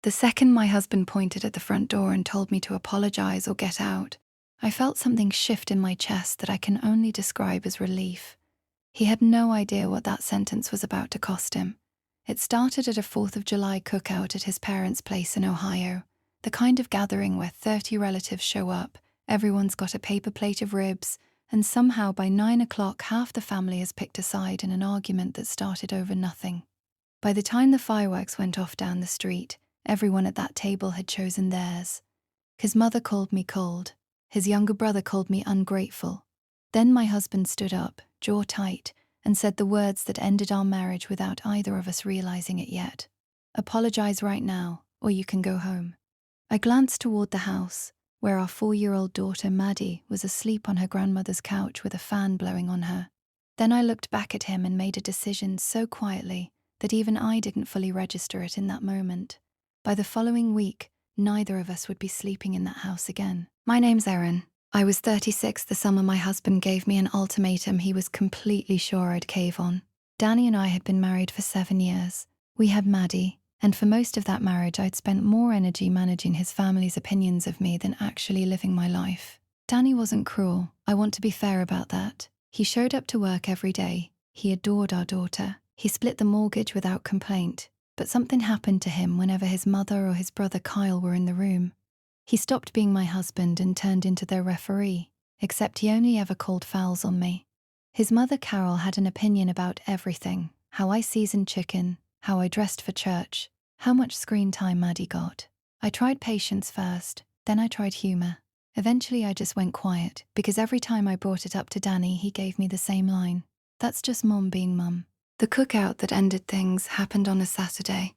The second my husband pointed at the front door and told me to apologize or get out, I felt something shift in my chest that I can only describe as relief. He had no idea what that sentence was about to cost him. It started at a 4th of July cookout at his parents' place in Ohio, the kind of gathering where 30 relatives show up, everyone's got a paper plate of ribs, and somehow by 9 o'clock half the family has picked a side in an argument that started over nothing. By the time the fireworks went off down the street, everyone at that table had chosen theirs. His mother called me cold. His younger brother called me ungrateful. Then my husband stood up, jaw tight, and said the words that ended our marriage without either of us realizing it yet. Apologize right now, or you can go home. I glanced toward the house, where our 4-year-old daughter Maddie was asleep on her grandmother's couch with a fan blowing on her. Then I looked back at him and made a decision so quietly that even I didn't fully register it in that moment. By the following week, neither of us would be sleeping in that house again. My name's Erin. I was 36 the summer my husband gave me an ultimatum he was completely sure I'd cave on. Danny and I had been married for 7 years. We had Maddie, and for most of that marriage I'd spent more energy managing his family's opinions of me than actually living my life. Danny wasn't cruel, I want to be fair about that. He showed up to work every day. He adored our daughter. He split the mortgage without complaint. But something happened to him whenever his mother or his brother Kyle were in the room. He stopped being my husband and turned into their referee, except he only ever called fouls on me. His mother Carol had an opinion about everything: how I seasoned chicken, how I dressed for church, how much screen time Maddie got. I tried patience first, then I tried humor. Eventually I just went quiet, because every time I brought it up to Danny he gave me the same line: "That's just mom being mum." The cookout that ended things happened on a Saturday.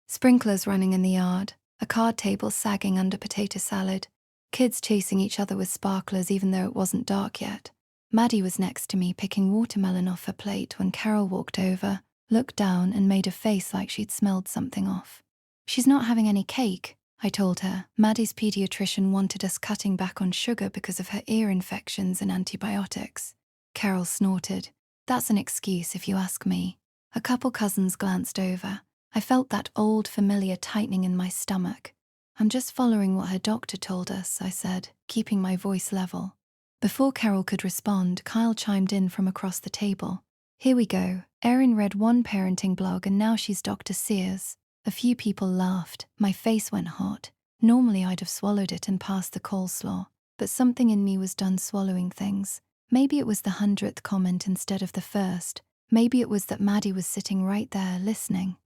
Sprinklers running in the yard, a card table sagging under potato salad, kids chasing each other with sparklers even though it wasn't dark yet. Maddie was next to me picking watermelon off her plate when Carol walked over, looked down and made a face like she'd smelled something off. "She's not having any cake," I told her. Maddie's pediatrician wanted us cutting back on sugar because of her ear infections and antibiotics. Carol snorted. "That's an excuse if you ask me." A couple cousins glanced over. I felt that old familiar tightening in my stomach. "I'm just following what her doctor told us," I said, keeping my voice level. Before Carol could respond, Kyle chimed in from across the table. "Here we go. Erin read one parenting blog and now she's Dr. Sears." A few people laughed. My face went hot. Normally I'd have swallowed it and passed the coleslaw, but something in me was done swallowing things. Maybe it was the 100th comment instead of the first. Maybe it was that Maddie was sitting right there, listening.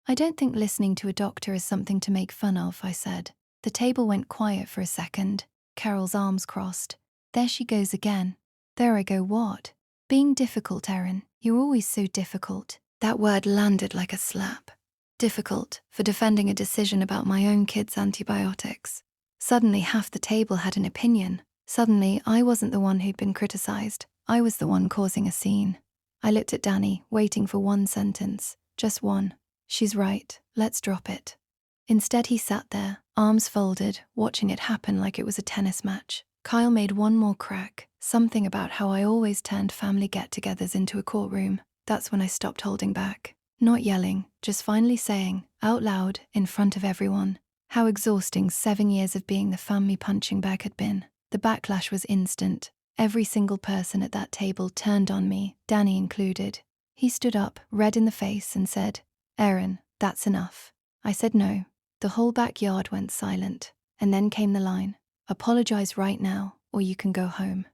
"I don't think listening to a doctor is something to make fun of," I said. The table went quiet for a second. Carol's arms crossed. "There she goes again." "There I go what?" "Being difficult, Erin. You're always so difficult." That word landed like a slap. Difficult, for defending a decision about my own kids' antibiotics. Suddenly half the table had an opinion. Suddenly I wasn't the one who'd been criticized. I was the one causing a scene. I looked at Danny, waiting for one sentence. Just one. "She's right. Let's drop it." Instead he sat there, arms folded, watching it happen like it was a tennis match. Kyle made one more crack, something about how I always turned family get-togethers into a courtroom. That's when I stopped holding back. Not yelling, just finally saying, out loud, in front of everyone, how exhausting 7 years of being the family punching bag had been. The backlash was instant. Every single person at that table turned on me, Danny included. He stood up, red in the face, and said, "Erin, that's enough." I said no. The whole backyard went silent. And then came the line: "Apologize right now, or you can go home."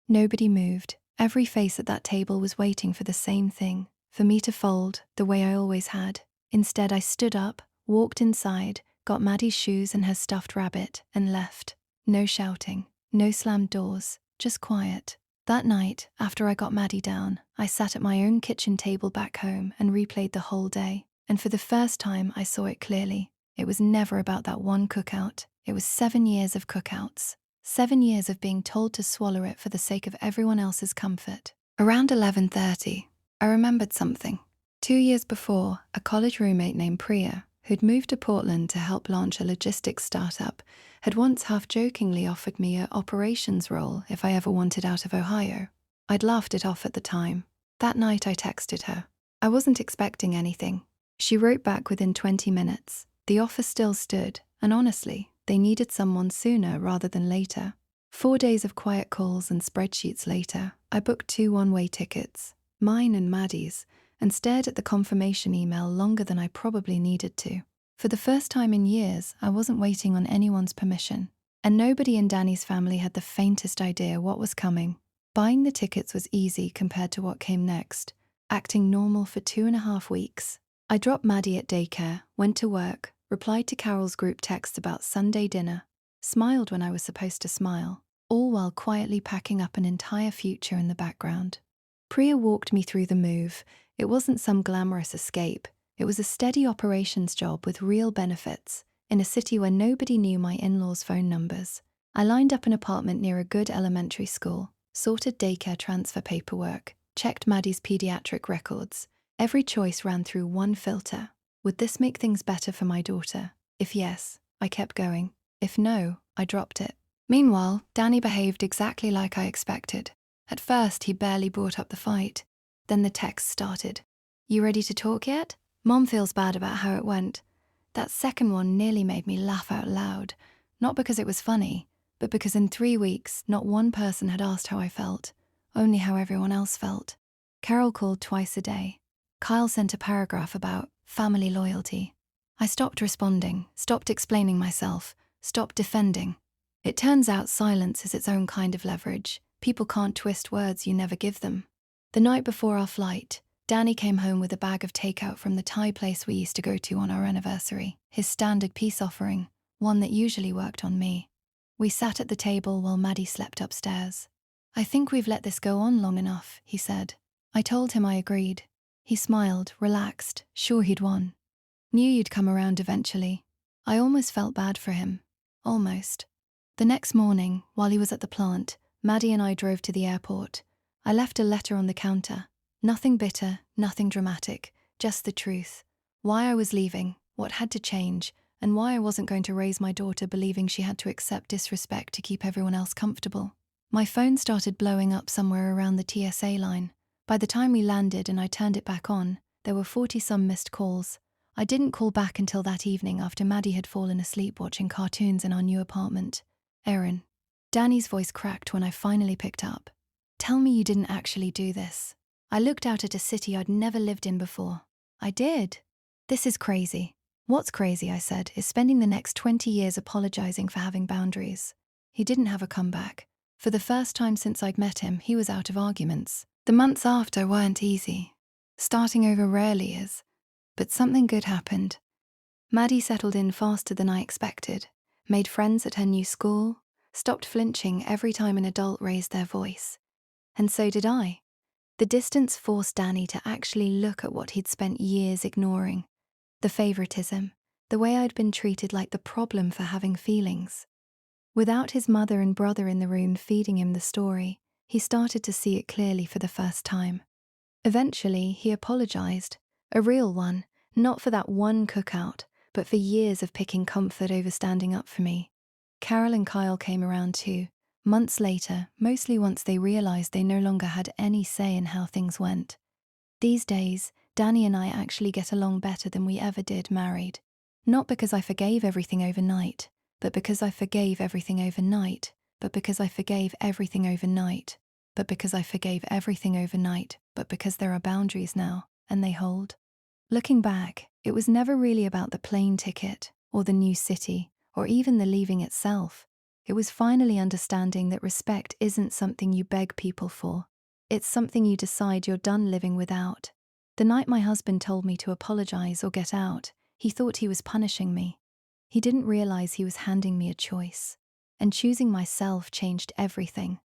Nobody moved. Every face at that table was waiting for the same thing, for me to fold, the way I always had. Instead, I stood up, walked inside, got Maddie's shoes and her stuffed rabbit, and left. No shouting, no slammed doors, just quiet. That night, after I got Maddie down, I sat at my own kitchen table back home and replayed the whole day. And for the first time, I saw it clearly. It was never about that one cookout. It was 7 years of cookouts. 7 years of being told to swallow it for the sake of everyone else's comfort. Around 11:30, I remembered something. 2 years before, a college roommate named Priya, who'd moved to Portland to help launch a logistics startup, had once half-jokingly offered me an operations role if I ever wanted out of Ohio. I'd laughed it off at the time. That night I texted her. I wasn't expecting anything. She wrote back within 20 minutes. The offer still stood, and honestly, they needed someone sooner rather than later. 4 days of quiet calls and spreadsheets later, I booked 2 one-way tickets, mine and Maddie's, and stared at the confirmation email longer than I probably needed to. For the first time in years, I wasn't waiting on anyone's permission, and nobody in Danny's family had the faintest idea what was coming. Buying the tickets was easy compared to what came next, acting normal for 2.5 weeks. I dropped Maddie at daycare, went to work, replied to Carol's group text about Sunday dinner, smiled when I was supposed to smile, all while quietly packing up an entire future in the background. Priya walked me through the move. It wasn't some glamorous escape. It was a steady operations job with real benefits, in a city where nobody knew my in-laws' phone numbers. I lined up an apartment near a good elementary school, sorted daycare transfer paperwork, checked Maddie's pediatric records. Every choice ran through one filter. Would this make things better for my daughter? If yes, I kept going. If no, I dropped it. Meanwhile, Danny behaved exactly like I expected. At first, he barely brought up the fight. Then the text started. "You ready to talk yet? Mom feels bad about how it went." That second one nearly made me laugh out loud. Not because it was funny, but because in 3 weeks, not one person had asked how I felt, only how everyone else felt. Carol called twice a day. Kyle sent a paragraph about family loyalty. I stopped responding, stopped explaining myself, stopped defending. It turns out silence is its own kind of leverage. People can't twist words you never give them. The night before our flight, Danny came home with a bag of takeout from the Thai place we used to go to on our anniversary, his standard peace offering, one that usually worked on me. We sat at the table while Maddie slept upstairs. "I think we've let this go on long enough," he said. I told him I agreed. He smiled, relaxed, sure he'd won. Knew you'd come around eventually. I almost felt bad for him. Almost. The next morning, while he was at the plant, Maddie and I drove to the airport. I left a letter on the counter. Nothing bitter, nothing dramatic, just the truth. Why I was leaving, what had to change, and why I wasn't going to raise my daughter believing she had to accept disrespect to keep everyone else comfortable. My phone started blowing up somewhere around the TSA line. By the time we landed and I turned it back on, there were 40-some missed calls. I didn't call back until that evening after Maddie had fallen asleep watching cartoons in our new apartment. "Erin." Danny's voice cracked when I finally picked up. "Tell me you didn't actually do this." I looked out at a city I'd never lived in before. "I did." "This is crazy." "What's crazy," I said, "is spending the next 20 years apologizing for having boundaries." He didn't have a comeback. For the first time since I'd met him, he was out of arguments. The months after weren't easy. Starting over rarely is. But something good happened. Maddie settled in faster than I expected, made friends at her new school, stopped flinching every time an adult raised their voice. And so did I. The distance forced Danny to actually look at what he'd spent years ignoring. The favoritism, the way I'd been treated like the problem for having feelings. Without his mother and brother in the room feeding him the story, he started to see it clearly for the first time. Eventually, he apologized. A real one, not for that one cookout, but for years of picking comfort over standing up for me. Carol and Kyle came around too, months later, mostly once they realized they no longer had any say in how things went. These days, Danny and I actually get along better than we ever did married. Not because I forgave everything overnight, but because I forgave everything overnight, but because I forgave everything overnight, but because I forgave everything overnight, but because there are boundaries now, and they hold. Looking back, it was never really about the plane ticket, or the new city, or even the leaving itself. It was finally understanding that respect isn't something you beg people for. It's something you decide you're done living without. The night my husband told me to apologize or get out, he thought he was punishing me. He didn't realize he was handing me a choice. And choosing myself changed everything.